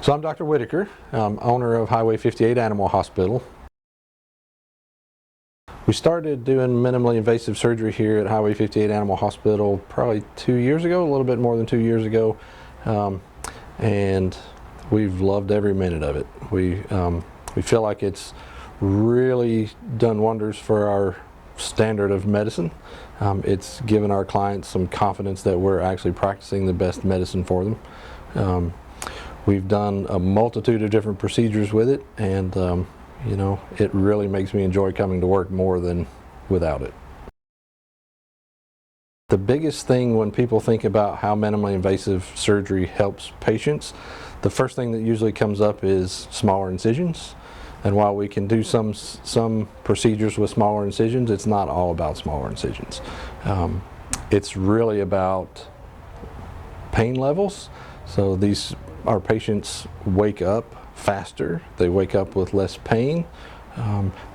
So I'm Dr. Whitaker, owner of Highway 58 Animal Hospital. We started doing minimally invasive surgery here at Highway 58 Animal Hospital probably 2 years ago, a little bit more than 2 years ago, and we've loved every minute of it. We feel like it's really done wonders for our standard of medicine. It's given our clients some confidence that we're actually practicing the best medicine for them. We've done a multitude of different procedures with it, and you know, it really makes me enjoy coming to work more than without it. The biggest thing when people think about how minimally invasive surgery helps patients, the first thing that usually comes up is smaller incisions. And while we can do some procedures with smaller incisions, it's not all about smaller incisions. It's really about pain levels. So our patients wake up faster, they wake up with less pain,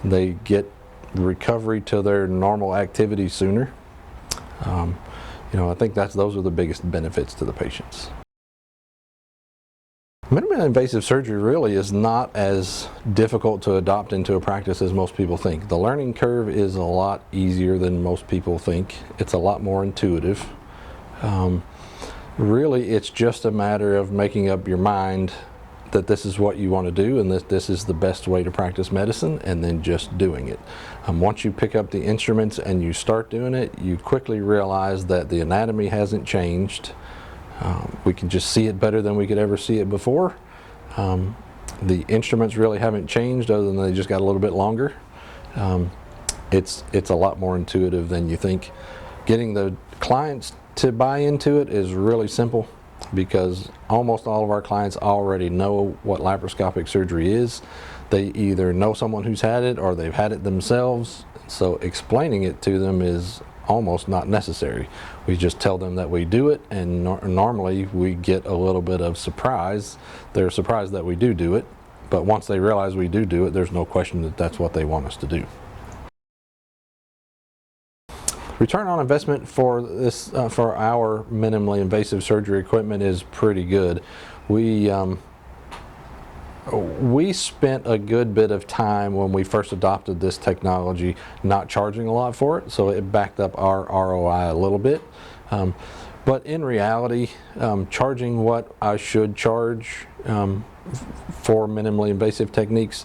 they get recovery to their normal activity sooner. You know, I think those are the biggest benefits to the patients. Minimally invasive surgery really is not as difficult to adopt into a practice as most people think. The learning curve is a lot easier than most people think. It's a lot more intuitive. Really, it's just a matter of making up your mind that this is what you want to do and that this is the best way to practice medicine, and then just doing it. Once you pick up the instruments and you start doing it, you quickly realize that the anatomy hasn't changed. We can just see it better than we could ever see it before. The instruments really haven't changed other than they just got a little bit longer. It's a lot more intuitive than you think. Getting the clients to buy into it is really simple, because almost all of our clients already know what laparoscopic surgery is. They either know someone who's had it or they've had it themselves, so explaining it to them is almost not necessary. We just tell them that we do it, and normally we get a little bit of surprise. They're surprised that we do it, but once they realize we do it, there's no question that that's what they want us to do. Return on investment for for our minimally invasive surgery equipment is pretty good. We spent a good bit of time when we first adopted this technology not charging a lot for it, so it backed up our ROI a little bit. But in reality, charging what I should charge for minimally invasive techniques,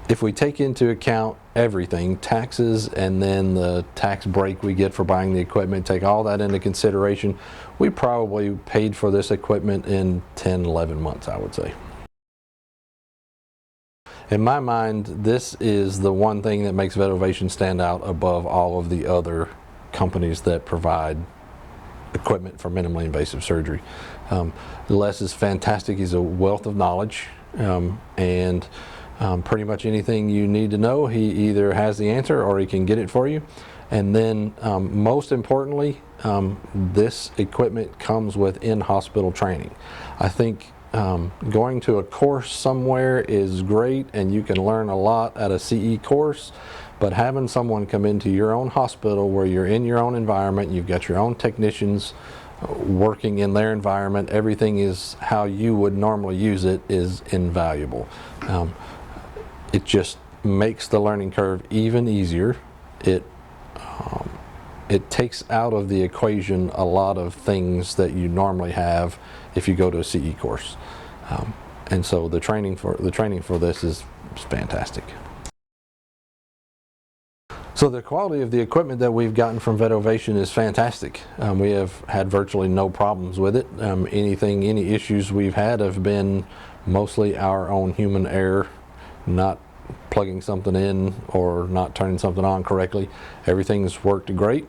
if we take into account everything, taxes and then the tax break we get for buying the equipment, take all that into consideration, we probably paid for this equipment in 10, 11 months, I would say. In my mind, this is the one thing that makes Vetovation stand out above all of the other companies that provide equipment for minimally invasive surgery. Les is fantastic. He's a wealth of knowledge, and pretty much anything you need to know, he either has the answer or he can get it for you. And then most importantly, this equipment comes with in-hospital training. I think going to a course somewhere is great, and you can learn a lot at a CE course, but having someone come into your own hospital where you're in your own environment, you've got your own technicians working in their environment, everything is how you would normally use it, is invaluable. It just makes the learning curve even easier. It takes out of the equation a lot of things that you normally have if you go to a CE course, and so the training for this is fantastic. So the quality of the equipment that we've gotten from Vetovation is fantastic. We have had virtually no problems with it. Any issues we've had have been mostly our own human error, not plugging something in or not turning something on correctly. Everything's worked great.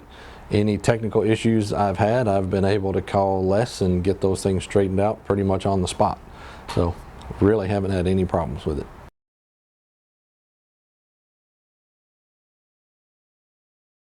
Any technical issues I've had, I've been able to call Les and get those things straightened out pretty much on the spot. So really haven't had any problems with it.